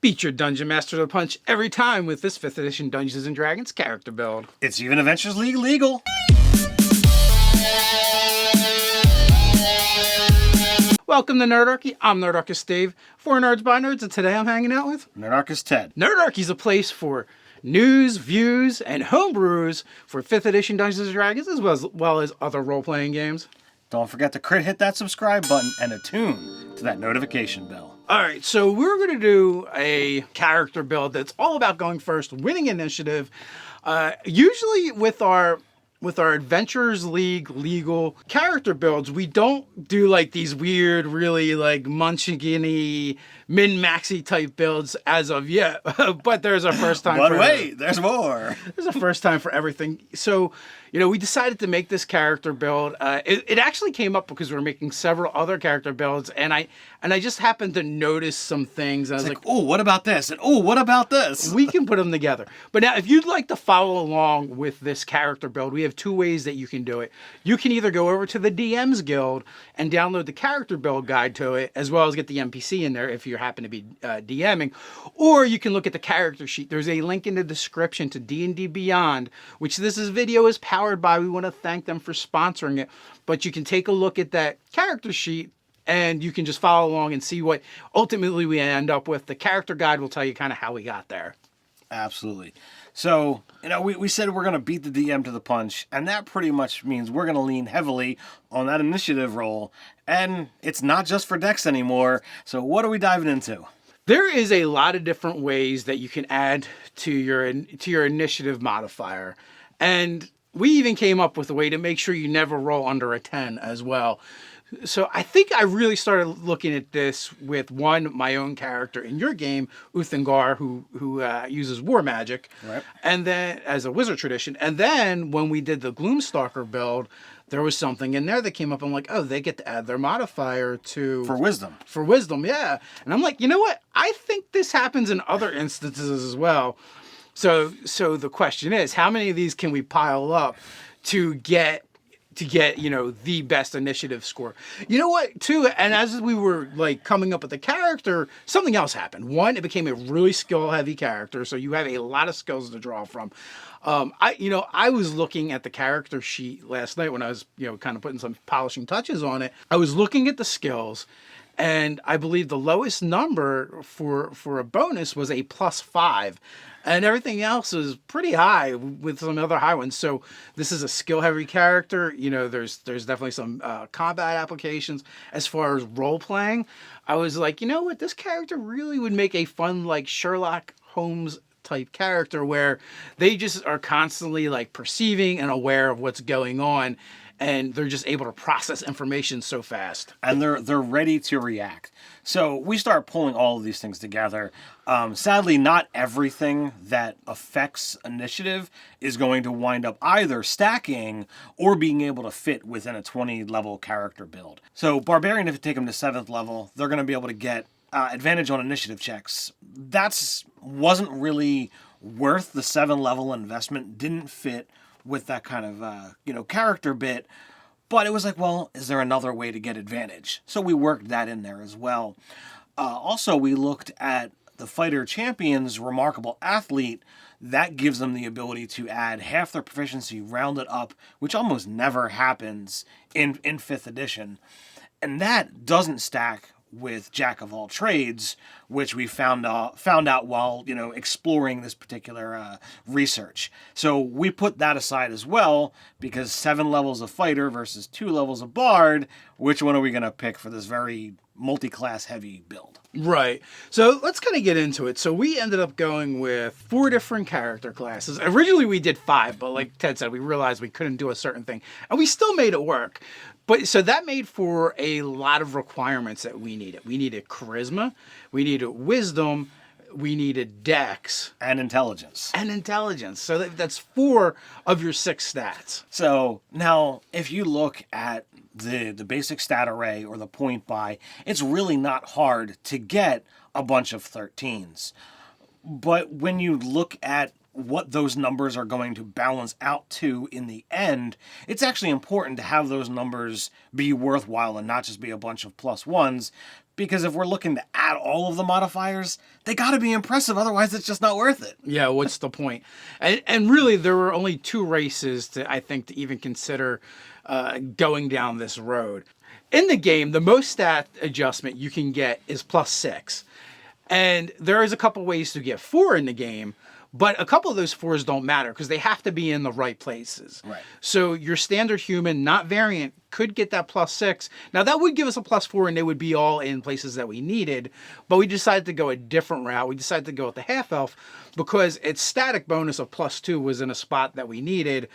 Beat your Dungeon Master to the punch every time with this 5th edition Dungeons & Dragons character build. It's even Adventures League legal. Welcome to Nerdarchy. I'm Nerdarchist Dave, for Nerds by Nerds, and today I'm hanging out with Nerdarchist Ted. Nerdarchy's a place for news, views, and homebrews for 5th edition Dungeons & Dragons, as well as other role-playing games. Don't forget to hit that subscribe button and attune to that notification bell. All right, so we're going to do a character build that's all about going first, winning initiative. Usually with our Adventures League legal character builds, we don't do like these weird, really like Munchkin-y, min-maxy type builds as of yet. But there's a first time. But wait, there's more. There's a first time for everything. So, we decided to make this character build. It actually came up because we were making several other character builds, and I just happened to notice some things. And I was like, oh, what about this? And oh, what about this? We can put them together. But now, if you'd like to follow along with this character build, we have two ways that you can do it. You can either go over to the DM's Guild and download the character build guide to it, as well as get the NPC in there if you happen to be DMing, or you can look at the character sheet. There's a link in the description to D&D Beyond, which this video is powered by. We want to thank them for sponsoring it, but you can take a look at that character sheet and you can just follow along and see what ultimately we end up with. The character guide will tell you kind of how we got there. Absolutely. So, we said we're going to beat the DM to the punch, and that pretty much means we're going to lean heavily on that initiative roll, and it's not just for Dex anymore. So what are we diving into? There is a lot of different ways that you can add to your initiative modifier, and we even came up with a way to make sure you never roll under a 10 as well. So I think I really started looking at this with my own character in your game, Uthengar, who uses war magic, right, and then as a wizard tradition. And then when we did the Gloomstalker build, there was something in there that came up. I'm like, oh, they get to add their modifier for wisdom. For wisdom, yeah. And I'm like, you know what? I think this happens in other instances as well. So the question is, how many of these can we pile up to get the best initiative score? You know what, too, and as we were like coming up with the character, something else happened. One, it became a really skill-heavy character, so you have a lot of skills to draw from. I was looking at the character sheet last night when I was, kind of putting some polishing touches on it. I was looking at the skills, and I believe the lowest number for a bonus was a +5. And everything else is pretty high with some other high ones. So this is a skill-heavy character. There's definitely some combat applications. As far as role-playing, I was like, you know what? This character really would make a fun, like, Sherlock Holmes type character where they just are constantly, like, perceiving and aware of what's going on. And they're just able to process information so fast. And they're ready to react. So we start pulling all of these things together. Sadly, not everything that affects initiative is going to wind up either stacking or being able to fit within a 20-level character build. So Barbarian, if you take them to 7th level, they're going to be able to get advantage on initiative checks. That wasn't really worth the 7-level investment. Didn't fit with that kind of, character bit. But it was like, well, is there another way to get advantage? So we worked that in there as well. Also, we looked at the fighter champion's remarkable athlete. That gives them the ability to add half their proficiency rounded up, which almost never happens in 5th edition. And that doesn't stack with Jack of all trades, which we found out while exploring this particular research. So we put that aside as well, because 7 levels of fighter versus 2 levels of bard. Which one are we going to pick for this very multi-class heavy build? Right. So let's kind of get into it. So we ended up going with 4 different character classes. Originally we did 5, but like Ted said, we realized we couldn't do a certain thing, and we still made it work. But so that made for a lot of requirements that we needed. We needed charisma, we needed wisdom, we needed dex. And intelligence. So that's 4 of your 6 stats. So now if you look at the basic stat array or the point buy, it's really not hard to get a bunch of 13s. But when you look at what those numbers are going to balance out to in the end, it's actually important to have those numbers be worthwhile and not just be a bunch of +1s, because if we're looking to add all of the modifiers, they got to be impressive. Otherwise, it's just not worth it. Yeah, what's the point? And really, there were only 2 races to, I think, to even consider going down this road. In the game, the most stat adjustment you can get is +6. And there is a couple ways to get 4 in the game, but a couple of those 4s don't matter because they have to be in the right places. Right. So your standard human, not variant, could get that +6. Now that would give us a +4 and they would be all in places that we needed, but we decided to go a different route. We decided to go with the half elf because its static bonus of +2 was in a spot that we needed,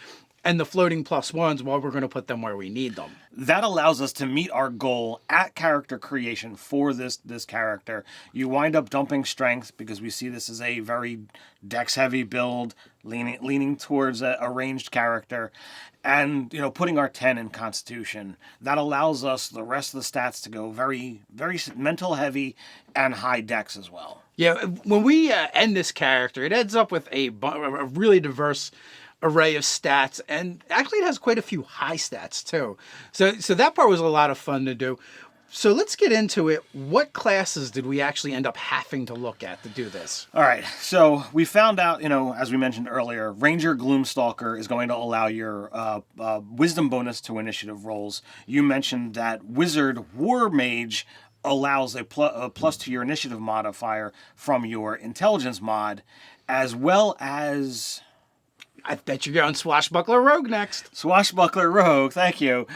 and the floating +1s, well, we're going to put them where we need them. That allows us to meet our goal at character creation for this character. You wind up dumping strength because we see this as a very dex-heavy build, leaning towards a ranged character, and putting our 10 in constitution. That allows us the rest of the stats to go very, very mental heavy and high dex as well. Yeah, when we end this character, it ends up with a really diverse array of stats, and actually it has quite a few high stats too. So that part was a lot of fun to do. So let's get into it. What classes did we actually end up having to look at to do this? All right, so we found out, as we mentioned earlier, Ranger Gloomstalker is going to allow your wisdom bonus to initiative rolls. You mentioned that Wizard War Mage allows a plus to your initiative modifier from your intelligence mod, as well as... I bet you're going Swashbuckler Rogue next. Swashbuckler Rogue, thank you.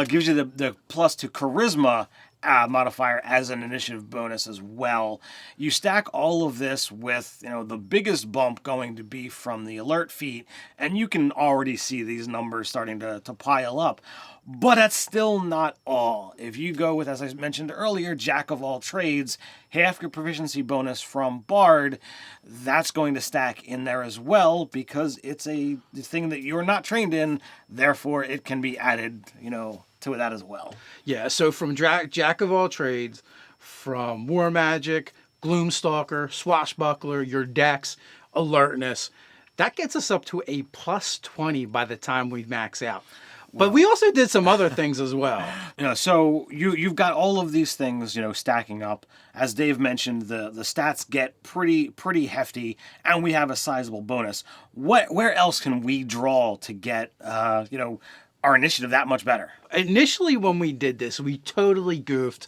Gives you the plus to Charisma modifier as an initiative bonus as well. You stack all of this with, the biggest bump going to be from the alert feat, and you can already see these numbers starting to pile up. But that's still not all. If you go with, as I mentioned earlier, Jack of all trades, half your proficiency bonus from Bard, that's going to stack in there as well because it's a thing that you're not trained in, therefore it can be added, to that as well. Yeah, so from Jack of all trades, from War Magic, Gloomstalker, Swashbuckler, your dex, alertness, that gets us up to a +20 by the time we max out. But we also did some other things as well. So you've got all of these things, stacking up. As Dave mentioned, the stats get pretty hefty, and we have a sizable bonus. Where else can we draw to get our initiative that much better? Initially, when we did this, we totally goofed,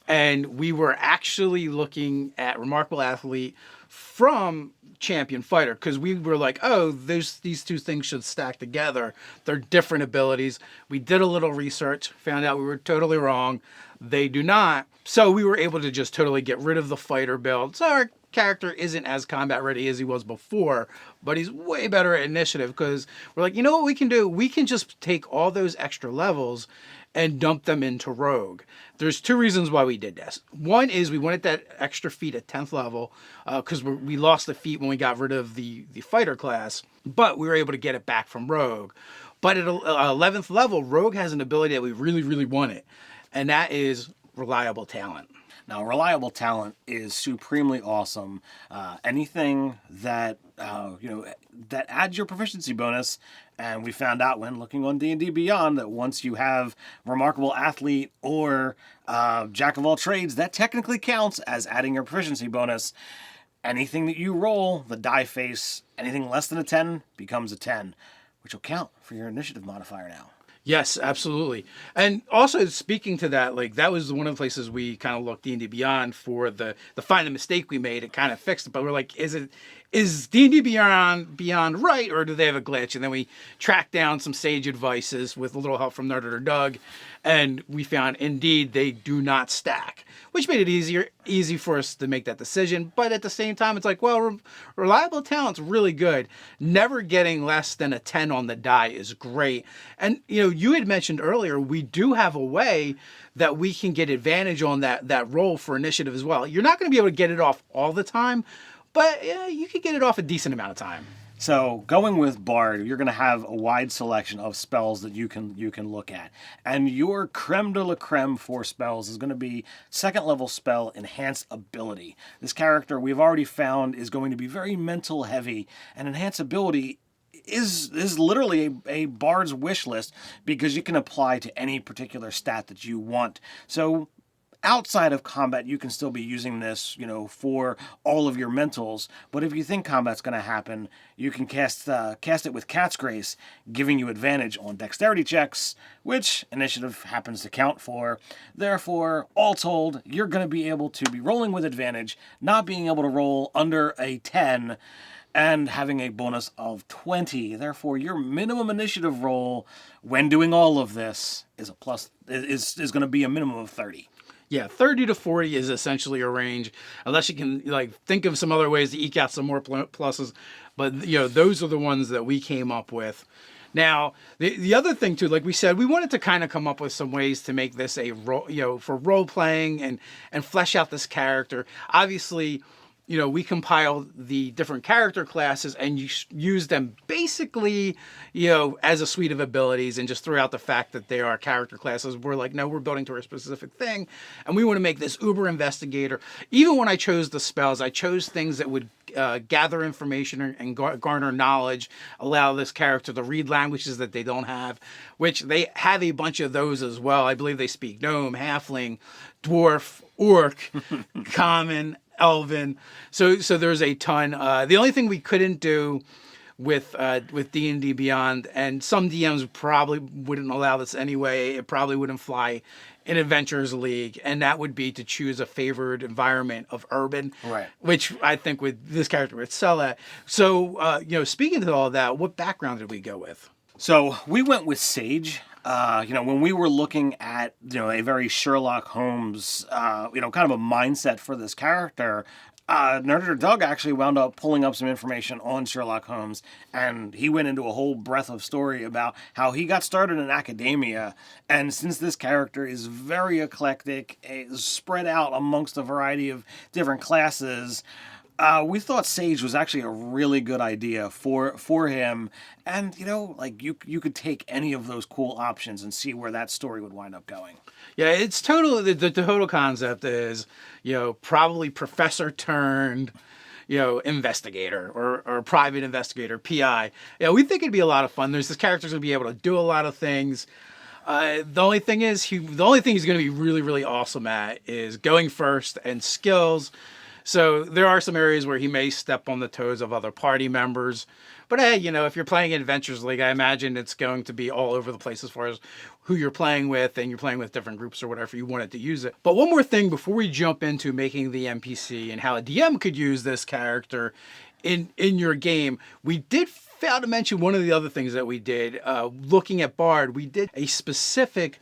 and we were actually looking at Remarkable Athlete from Champion Fighter, because we were like, oh, these 2 things should stack together. They're different abilities. We did a little research, found out we were totally wrong. They do not. So we were able to just totally get rid of the fighter build. So our character isn't as combat ready as he was before, but he's way better at initiative because we're like, what we can do? We can just take all those extra levels and dump them into Rogue. There's 2 reasons why we did this. One is we wanted that extra feat at 10th level because we lost the feat when we got rid of the fighter class, but we were able to get it back from Rogue. But at 11th level, Rogue has an ability that we really, really wanted, and that is Reliable Talent. Now, Reliable Talent is supremely awesome. Anything that that adds your proficiency bonus, and we found out when looking on D&D Beyond that once you have Remarkable Athlete or Jack of all trades, that technically counts as adding your proficiency bonus. Anything that you roll, the die face, anything less than a 10 becomes a 10, which will count for your initiative modifier now. Yes, absolutely. And also speaking to that, that was one of the places we kind of looked D&D Beyond for the find the mistake we made. It kind of fixed it, but we're like, is D&D Beyond right, or do they have a glitch? And then we tracked down some sage advices with a little help from Nerd or Doug, and we found indeed they do not stack, which made it easy for us to make that decision. But at the same time, it's like, well, Reliable Talent's really good. Never getting less than a 10 on the die is great. And, you had mentioned earlier, we do have a way that we can get advantage on that roll for initiative as well. You're not going to be able to get it off all the time, but you could get it off a decent amount of time. So going with Bard, you're going to have a wide selection of spells that you can look at. And your creme de la creme for spells is going to be 2nd level spell Enhance Ability. This character we've already found is going to be very mental heavy, and Enhance Ability is literally a Bard's wish list because you can apply to any particular stat that you want. So outside of combat, you can still be using this, for all of your mentals. But if you think combat's going to happen, you can cast it with Cat's Grace, giving you advantage on dexterity checks, which initiative happens to count for. Therefore, all told, you're going to be able to be rolling with advantage, not being able to roll under a 10, and having a bonus of 20. Therefore, your minimum initiative roll when doing all of this is going to be a minimum of 30. Yeah, 30 to 40 is essentially a range, unless you can think of some other ways to eke out some more pluses. But those are the ones that we came up with. Now, the other thing too, like we said, we wanted to kind of come up with some ways to make this a for role playing and flesh out this character. Obviously, we compile the different character classes and you use them basically, as a suite of abilities, and just throw out the fact that they are character classes. We're like, no, we're building to a specific thing. And we want to make this uber investigator. Even when I chose the spells, I chose things that would gather information and garner knowledge, allow this character to read languages that they don't have, which they have a bunch of those as well. I believe they speak Gnome, Halfling, Dwarf, Orc, Common, Elven. So there's a ton. The only thing we couldn't do with D&D Beyond, and some DMs probably wouldn't allow this anyway, it probably wouldn't fly in Adventurers League, and that would be to choose a favored environment of urban, right? Which I think this character would sell at. So, speaking to all that, what background did we go with? So we went with Sage. When we were looking at, a very Sherlock Holmes, kind of a mindset for this character, Nerder Doug actually wound up pulling up some information on Sherlock Holmes, and he went into a whole breadth of story about how he got started in academia. And since this character is very eclectic, spread out amongst a variety of different classes, we thought Sage was actually a really good idea for him. And, you could take any of those cool options and see where that story would wind up going. Yeah, it's totally, the total concept is, probably professor turned, investigator or private investigator, PI. Yeah, we think it'd be a lot of fun. This character's going to be able to do a lot of things. The only thing he's going to be really, really awesome at is going first and skills. So there are some areas where he may step on the toes of other party members. But hey, if you're playing Adventures League, I imagine it's going to be all over the place as far as who you're playing with, and you're playing with different groups or whatever you wanted to use it. But one more thing before we jump into making the NPC and how a DM could use this character in your game, we did fail to mention one of the other things that we did. Looking at Bard, we did a specific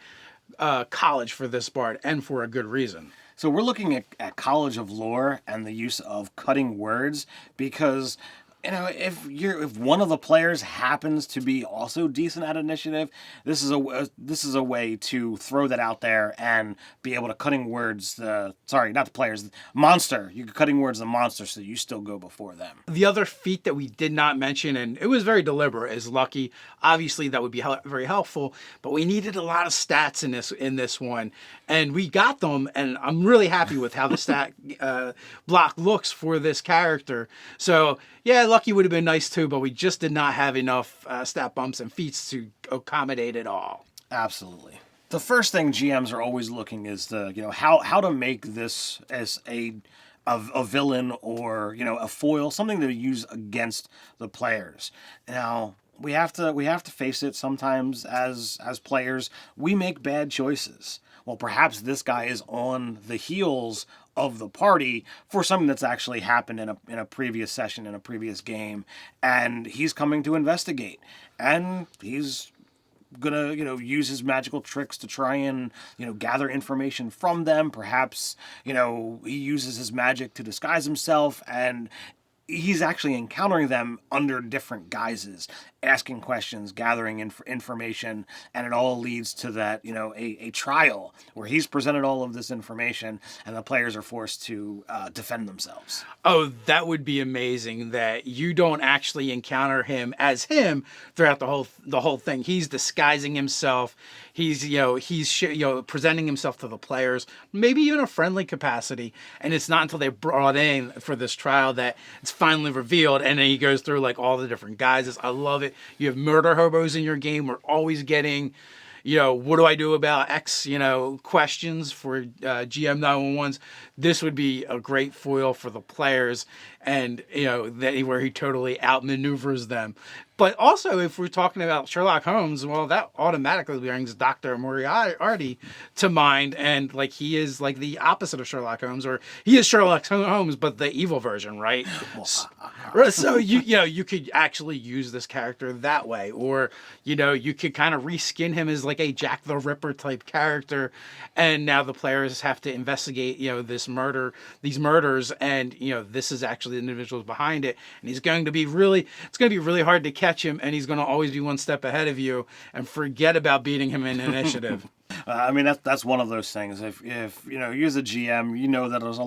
college for this Bard, and for a good reason. So we're looking at College of Lore and the use of cutting words, because if one of the players happens to be also decent at initiative, this is a way to throw that out there and be able to cutting words monster. You could cutting words the monster, so you still go before them. The other feat that we did not mention, and it was very deliberate, is Lucky. Obviously, that would be very helpful, but we needed a lot of stats in this one, and we got them. And I'm really happy with how the stat block looks for this character. So yeah, Lucky would have been nice too, but we just did not have enough stat bumps and feats to accommodate it all. Absolutely. The first thing GMs are always looking is how to make this as a villain or a foil, something to use against the players. Now we have to face it. Sometimes as players, we make bad choices. Well, perhaps this guy is on the heels of the party for something that's actually happened in a previous session, in a previous game, and he's coming to investigate, and he's gonna use his magical tricks to try and gather information from them. Perhaps he uses his magic to disguise himself, and he's actually encountering them under different guises, asking questions, gathering information, and it all leads to that, a trial where he's presented all of this information and the players are forced to defend themselves. Oh, that would be amazing, that you don't actually encounter him as him throughout the whole thing. He's disguising himself. He's presenting himself to the players, maybe even a friendly capacity. And it's not until they're brought in for this trial that it's finally revealed. And then he goes through all the different guises. I love it. You have murder hobos in your game. We're always getting, what do I do about X, questions for GM 911s. This would be a great foil for the players, and where he totally outmaneuvers them. But also, if we're talking about Sherlock Holmes, well, that automatically brings Dr. Moriarty to mind, and like he is like the opposite of Sherlock Holmes, or he is Sherlock Holmes, but the evil version, right? So you could actually use this character that way, or you could kind of reskin him as like a Jack the Ripper type character, and now the players have to investigate these murders, and this is actually the individuals behind it, and it's going to be really hard to catch him, and he's going to always be one step ahead of you, and forget about beating him in initiative. I mean, that's one of those things. If you're a GM, that there's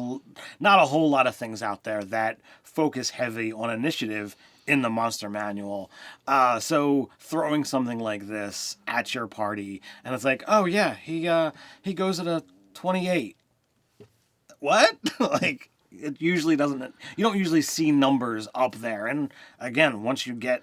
not a whole lot of things out there that focus heavy on initiative in the monster manual. So throwing something like this at your party, and it's like, oh yeah, he goes at a 28. What? Like, it usually doesn't. You don't usually see numbers up there. And again, once you get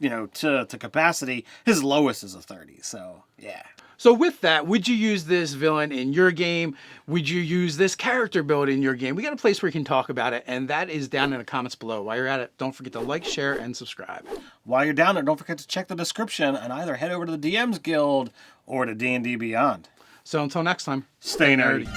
to capacity, his lowest is a 30. So yeah. So with that, would you use this villain in your game? Would you use this character build in your game? We got a place where you can talk about it, and that is down in the comments below. While you're at it, don't forget to like, share, and subscribe. While you're down there, don't forget to check the description and either head over to the DMs Guild or to D&D Beyond. So until next time, stay nerdy.